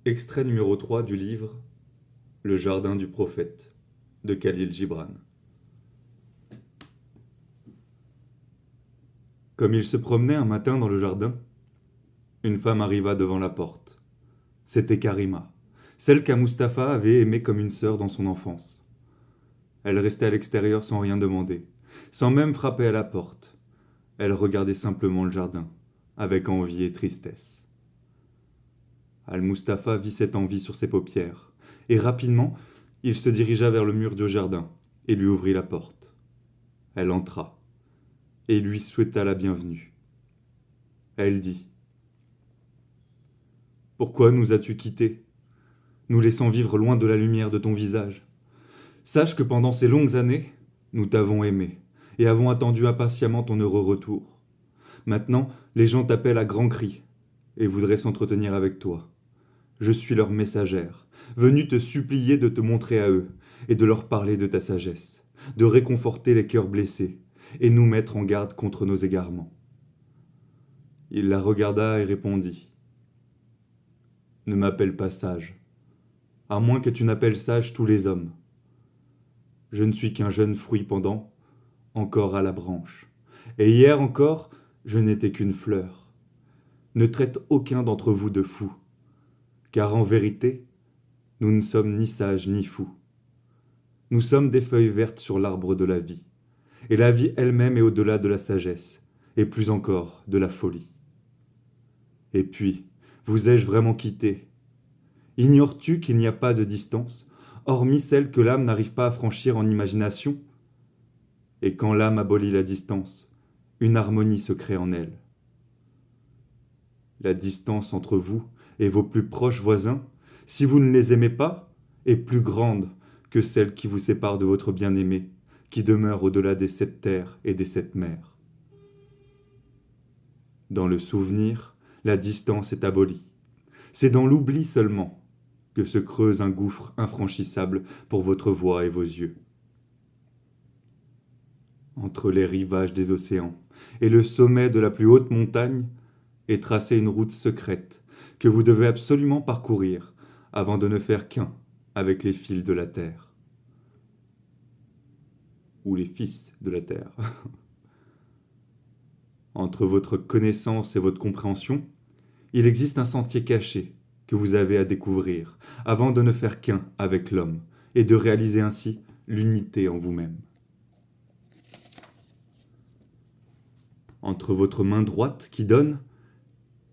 Extrait numéro 3 du livre Le jardin du prophète de Khalil Gibran. Comme il se promenait un matin dans le jardin, une femme arriva devant la porte. C'était Karima, celle qu'Mustapha avait aimée comme une sœur dans son enfance. Elle restait à l'extérieur sans rien demander, sans même frapper à la porte. Elle regardait simplement le jardin, avec envie et tristesse. Al-Mustapha vit cette envie sur ses paupières, et rapidement, il se dirigea vers le mur du jardin et lui ouvrit la porte. Elle entra, et lui souhaita la bienvenue. Elle dit : « Pourquoi nous as-tu quittés, nous laissant vivre loin de la lumière de ton visage ? Sache que pendant ces longues années, nous t'avons aimé et avons attendu impatiemment ton heureux retour. Maintenant, les gens t'appellent à grands cris et voudraient s'entretenir avec toi. Je suis leur messagère, venue te supplier de te montrer à eux et de leur parler de ta sagesse, de réconforter les cœurs blessés et nous mettre en garde contre nos égarements. » Il la regarda et répondit : « Ne m'appelle pas sage, à moins que tu n'appelles sage tous les hommes. Je ne suis qu'un jeune fruit pendant, encore à la branche, et hier encore, je n'étais qu'une fleur. Ne traite aucun d'entre vous de fou, car en vérité, nous ne sommes ni sages ni fous. Nous sommes des feuilles vertes sur l'arbre de la vie, et la vie elle-même est au-delà de la sagesse, et plus encore de la folie. Et puis, vous ai-je vraiment quitté ? Ignores-tu qu'il n'y a pas de distance, hormis celle que l'âme n'arrive pas à franchir en imagination ? Et quand l'âme abolit la distance, une harmonie se crée en elle. La distance entre vous et vos plus proches voisins, si vous ne les aimez pas, est plus grande que celle qui vous sépare de votre bien-aimé, qui demeure au-delà des 7 terres et des 7 mers. Dans le souvenir, la distance est abolie. C'est dans l'oubli seulement que se creuse un gouffre infranchissable pour votre voix et vos yeux. Entre les rivages des océans et le sommet de la plus haute montagne est tracée une route secrète que vous devez absolument parcourir avant de ne faire qu'un avec les fils de la terre. Ou les fils de la terre. Entre votre connaissance et votre compréhension, il existe un sentier caché que vous avez à découvrir avant de ne faire qu'un avec l'homme et de réaliser ainsi l'unité en vous-même. Entre votre main droite qui donne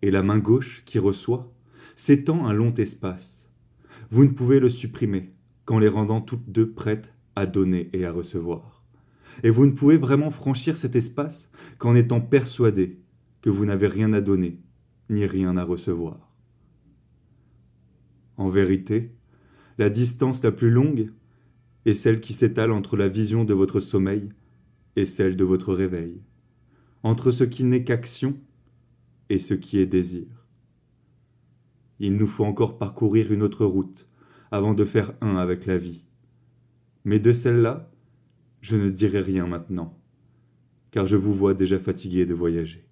et la main gauche qui reçoit, s'étend un long espace. Vous ne pouvez le supprimer qu'en les rendant toutes deux prêtes à donner et à recevoir. Et vous ne pouvez vraiment franchir cet espace qu'en étant persuadé que vous n'avez rien à donner ni rien à recevoir. En vérité, la distance la plus longue est celle qui s'étale entre la vision de votre sommeil et celle de votre réveil, entre ce qui n'est qu'action et ce qui est désir. Il nous faut encore parcourir une autre route avant de faire un avec la vie. Mais de celle-là, je ne dirai rien maintenant, car je vous vois déjà fatigué de voyager.